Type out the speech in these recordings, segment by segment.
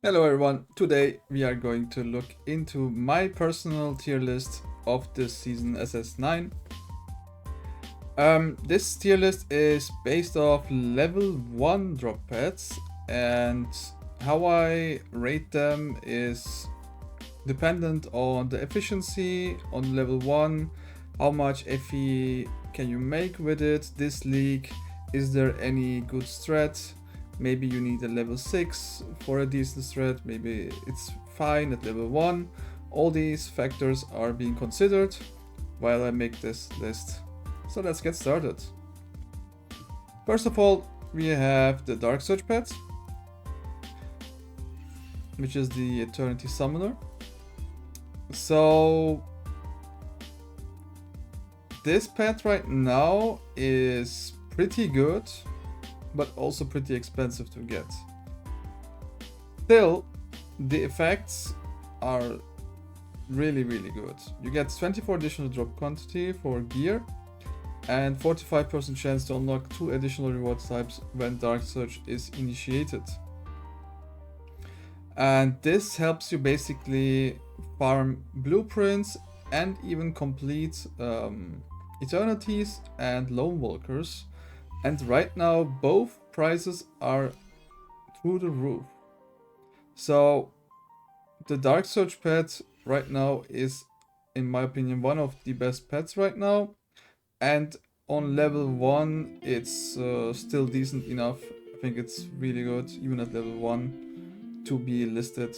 Hello everyone, today we are going to look into my personal tier list of this season SS9. This tier list is based off level 1 drop pets, and how I rate them is dependent on the efficiency on level 1, how much FE can you make with it this league, is there any good strat. Maybe you need a level 6 for a decent strat, maybe it's fine at level 1. All these factors are being considered while I make this list. So let's get started. First of all, we have the Darksurge pet, which is the Eternity Summoner. So this pet right now is pretty good, but also pretty expensive to get. Still, the effects are really good. You get 24 additional drop quantity for gear and 45% chance to unlock 2 additional reward types when Darksurge is initiated. And this helps you basically farm blueprints and even complete eternities and lone walkers. And right now, both prices are through the roof. So, the Darksurge pet right now is, in my opinion, one of the best pets right now. And on level 1, it's still decent enough. I think it's really good, even at level 1, to be listed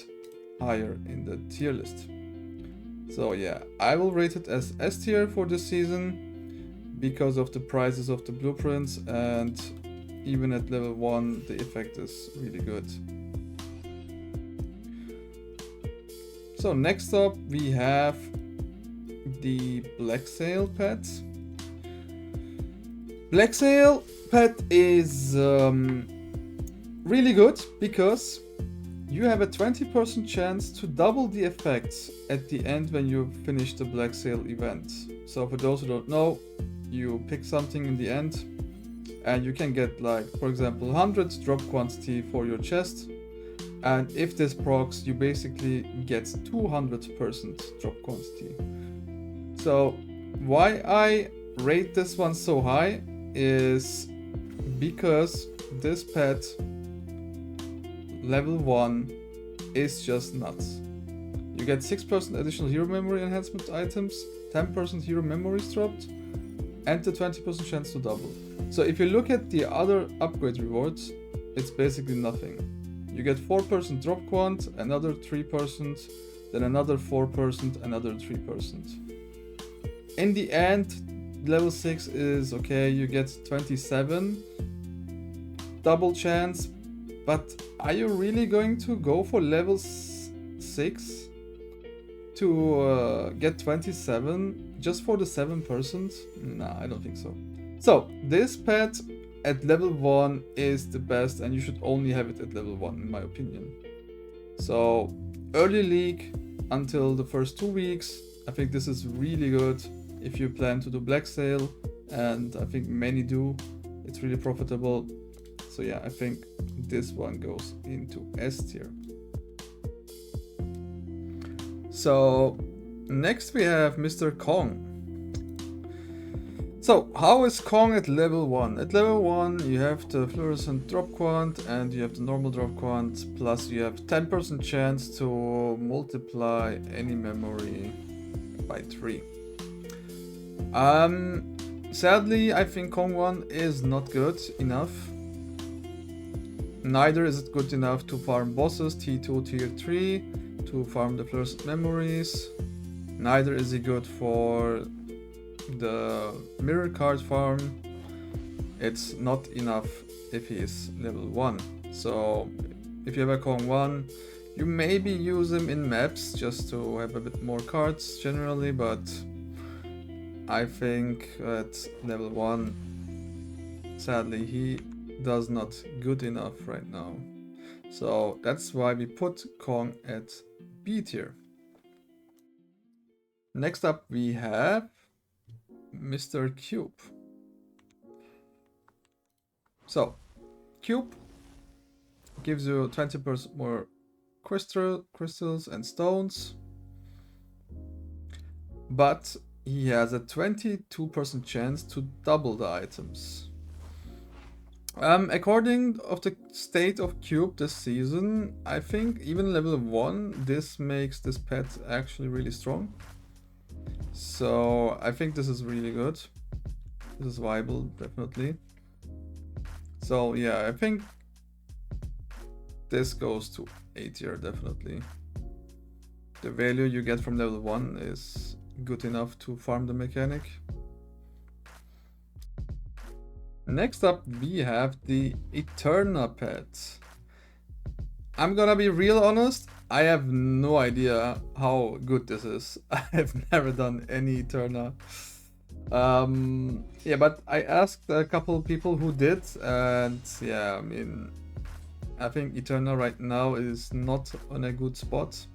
higher in the tier list. So yeah, I will rate it as S tier for this season, because of the prices of the blueprints, and even at level 1 the effect is really good. So next up we have the Blacksail pet. Blacksail pet is really good because you have a 20% chance to double the effects at the end when you finish the Blacksail event. So for those who don't know, you pick something in the end and you can get, like, for example, 100 drop quantity for your chest, and if this procs, you basically get 200% drop quantity. So why I rate this one so high is because this pet level 1 is just nuts. You get 6% additional hero memory enhancement items, 10% hero memories dropped, and the 20% chance to double. So if you look at the other upgrade rewards, it's basically nothing. You get 4% drop quant, another 3%, then another 4%, another 3%. In the end, level 6 is okay, you get 27 double chance, but are you really going to go for level 6 to get 27 just for the 7%? Nah, I don't think so. So this pet at level 1 is the best, and you should only have it at level 1 in my opinion. So early league until the first 2 weeks, I think this is really good if you plan to do Blacksail, and I think many do. It's really profitable. So yeah, I think this one goes into S tier. So next we have Mr. Kong. So how is Kong at level 1? At level 1 you have the fluorescent drop quant and you have the normal drop quant, plus you have 10% chance to multiply any memory by 3. Sadly, I think Kong 1 is not good enough. Neither is it good enough to farm bosses T2 tier 3, to farm the fluorescent memories. Neither is he good for the mirror card farm. It's not enough if he is level 1. So if you have a Kong 1, you maybe use him in maps just to have a bit more cards generally, but I think at level 1, sadly, he does not good enough right now. So that's why we put Kong at B tier. Next up we have Mr. Cube. So Cube gives you 20% more crystals and stones. But he has a 22% chance to double the items. According of the state of Cube this season, I think even level 1, this makes this pet actually really strong. So I think this is really good. This is viable, definitely. So yeah, I think this goes to A tier, definitely. The value you get from level 1 is good enough to farm the mechanic. Next up, we have the Aeterna pet. I'm gonna be real honest, I have no idea how good this is. I have never done any Aeterna. Yeah, but I asked a couple people who did, and yeah, I mean, I think Aeterna right now is not on a good spot.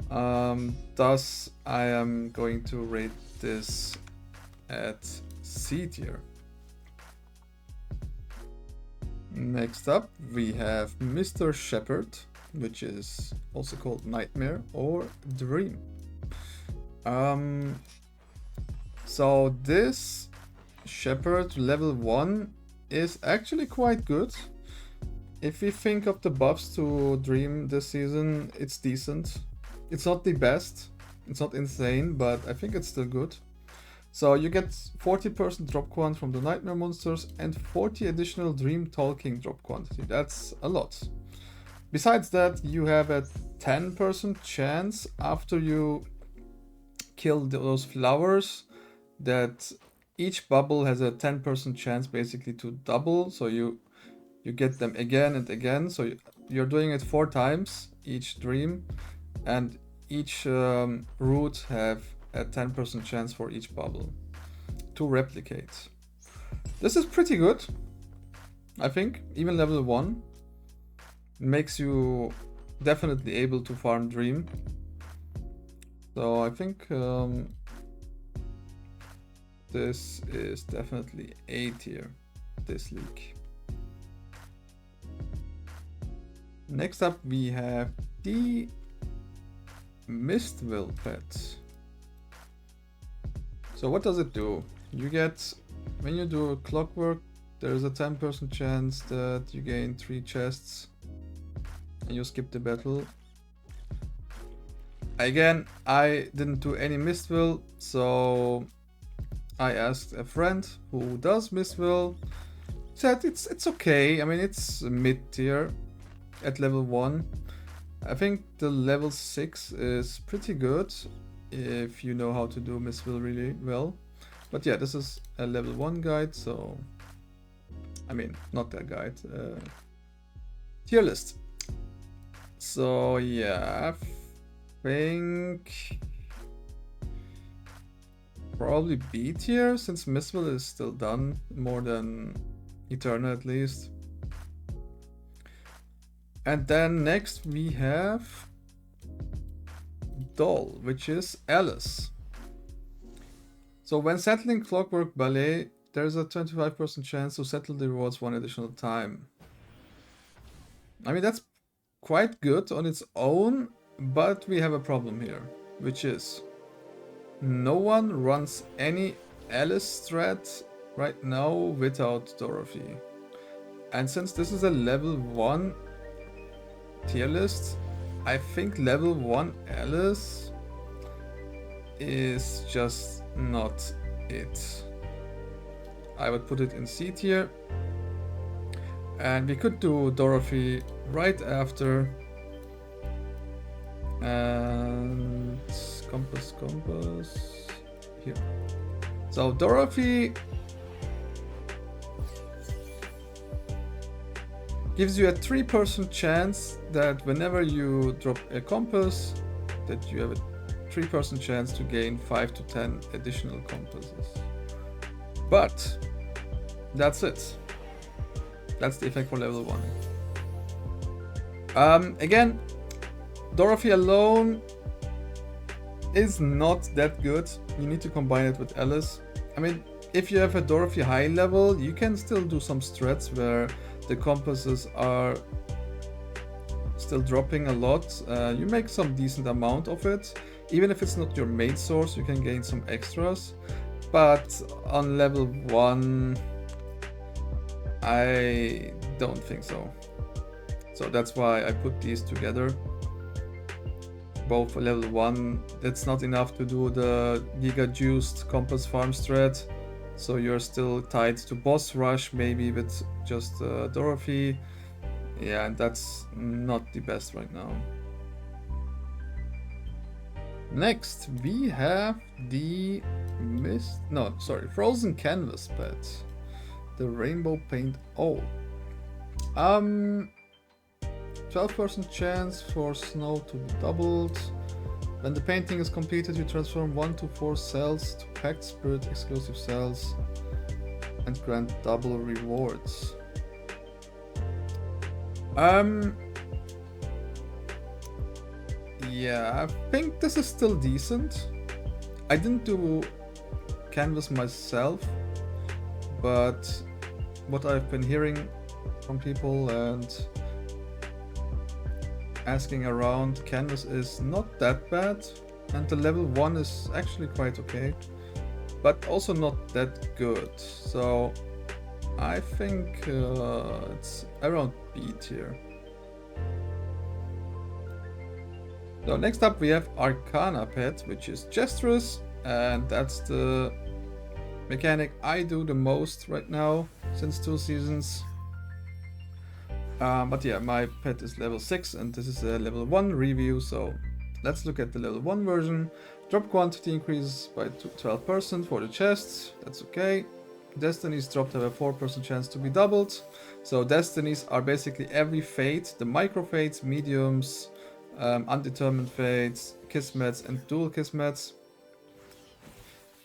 Thus, I am going to rate this at C tier. Next up, we have Mr. Shepherd, which is also called Nightmare or Dream. So this Shepherd level 1 is actually quite good. If we think of the buffs to Dream this season, it's decent. It's not the best, it's not insane, but I think it's still good. So you get 40% drop quant from the Nightmare monsters and 40 additional Dream Talking drop quantity. That's a lot. Besides that, you have a 10% chance after you kill those flowers that each bubble has a 10% chance basically to double. So you get them again and again. So you're doing it 4 times each dream, and each root have a 10% chance for each bubble to replicate. This is pretty good, I think. Even level 1 makes you definitely able to farm Dream. So I think this is definitely A tier, this league. Next up we have the Mistville pet. So what does it do? You get, when you do a clockwork, there's a 10% chance that you gain 3 chests and you skip the battle. Again, I didn't do any Mistville, so I asked a friend who does Mistville. Said it's okay. I mean, it's mid tier at level 1. I think the level 6 is pretty good if you know how to do Mistville really well. But yeah, this is a level 1 guide, so I mean, not that guide, tier list. So yeah, I think probably B tier, since Mistville is still done more than Aeterna at least. And then next we have Doll, which is Alice. So when settling Clockwork Ballet, there's a 25% chance to settle the rewards 1 additional time. I mean, that's quite good on its own, but we have a problem here, which is no one runs any Alice strat right now without Dorothy. And since this is a level 1 tier list, I think level 1 Alice is just not it. I would put it in C tier. And we could do Dorothy right after. And compass here. So Dorothy gives you a 3% chance that whenever you drop a compass, that you have a 3% chance to gain 5 to 10 additional compasses. But that's it. That's the effect for level 1. Again, Dorothy alone is not that good. You need to combine it with Alice. I mean, if you have a Dorothy high level, you can still do some strats where the compasses are still dropping a lot. You make some decent amount of it. Even if it's not your main source, you can gain some extras. But on level 1, I don't think so. So that's why I put these together. Both for level 1, that's not enough to do the Giga Juiced Compass Farm strat. So you're still tied to boss rush, maybe with just Dorothy. Yeah, and that's not the best right now. Next, we have the Frozen Canvas pet. The Rainbow Paint Owl. 12% chance for snow to be doubled. When the painting is completed, you transform 1 to 4 cells to Pact Spirit exclusive cells and grant double rewards. Yeah, I think this is still decent. I didn't do canvas myself, but what I've been hearing from people and asking around, canvas is not that bad, and the level 1 is actually quite okay, but also not that good. So I think it's around B tier. So next up we have Arcana pet, which is Jestress, and that's the mechanic I do the most right now since 2 seasons. But yeah, my pet is level 6 and this is a level 1 review, so let's look at the level 1 version. Drop quantity increases by 12% for the chests, that's okay. Destinies dropped have a 4% chance to be doubled. So destinies are basically every fate, the micro fates, mediums, undetermined fates, kismets and dual kismets.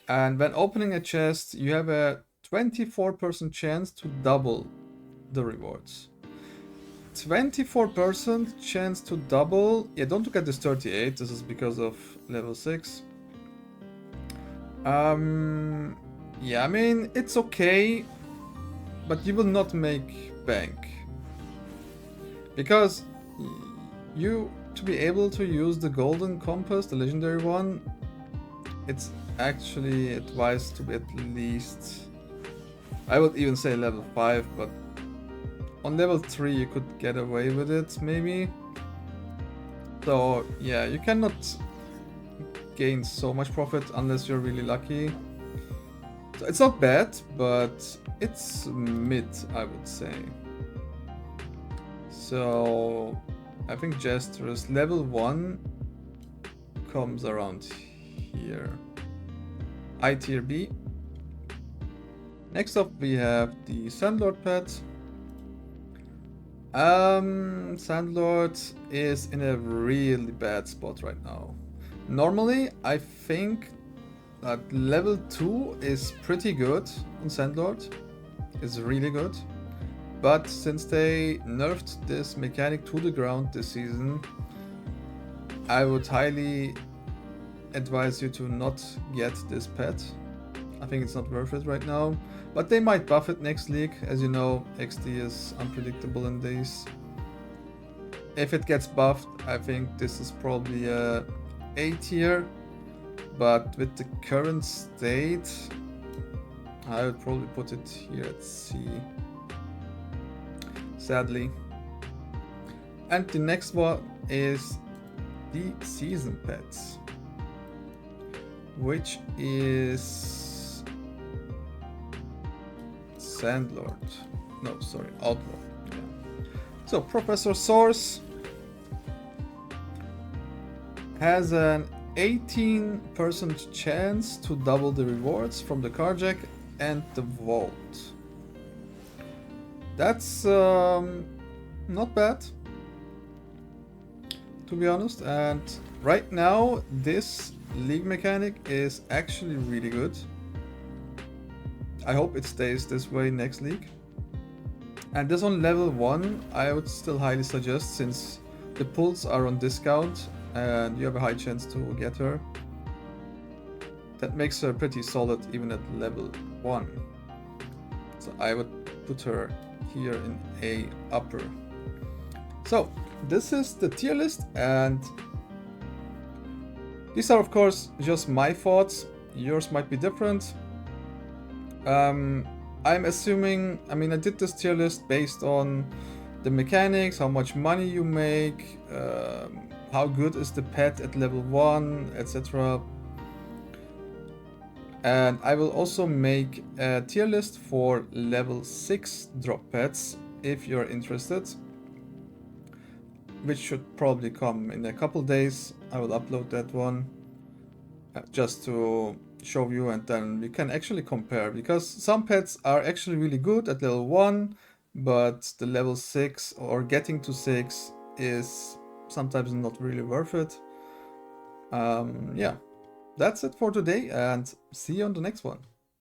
And when opening a chest, you have a 24% chance to double the rewards. 24% chance to double. Yeah, don't look at this 38. This is because of level 6. Yeah, I mean, it's okay, but you will not make bank. Because to be able to use the golden compass, the legendary one, it's actually advised to be at least, I would even say level 5, but on level 3 you could get away with it, maybe. So yeah, you cannot gain so much profit unless you're really lucky. So it's not bad, but it's mid, I would say. So I think Jester's level 1 comes around here. I tier B. Next up we have the Sandlord pet. Sandlord is in a really bad spot right now. Normally I think that level 2 is pretty good on Sandlord. It's really good. But since they nerfed this mechanic to the ground this season, I would highly advise you to not get this pet. I think it's not worth it right now. But they might buff it next league. As you know, XD is unpredictable in these. If it gets buffed, I think this is probably a A tier. But with the current state, I would probably put it here at C. Sadly. And the next one is the season pets, which is Sandlord. No, sorry, Outlaw. Yeah. So Professor Source has an 18% chance to double the rewards from the carjack and the vault. That's not bad, to be honest, and right now this league mechanic is actually really good. I hope it stays this way next league. And this on level 1 I would still highly suggest, since the pulls are on discount and you have a high chance to get her. That makes her pretty solid even at level 1. So I would put her here in A upper. So this is the tier list, and these are of course just my thoughts. Yours might be different. I'm assuming, I mean, I did this tier list based on the mechanics, how much money you make, how good is the pet at level 1, etc. And I will also make a tier list for level 6 drop pets if you're interested, which should probably come in a couple days. I will upload that one just to show you, and then we can actually compare, because some pets are actually really good at level 1, but the level 6 or getting to 6 is sometimes not really worth it. Yeah, that's it for today, and see you on the next one.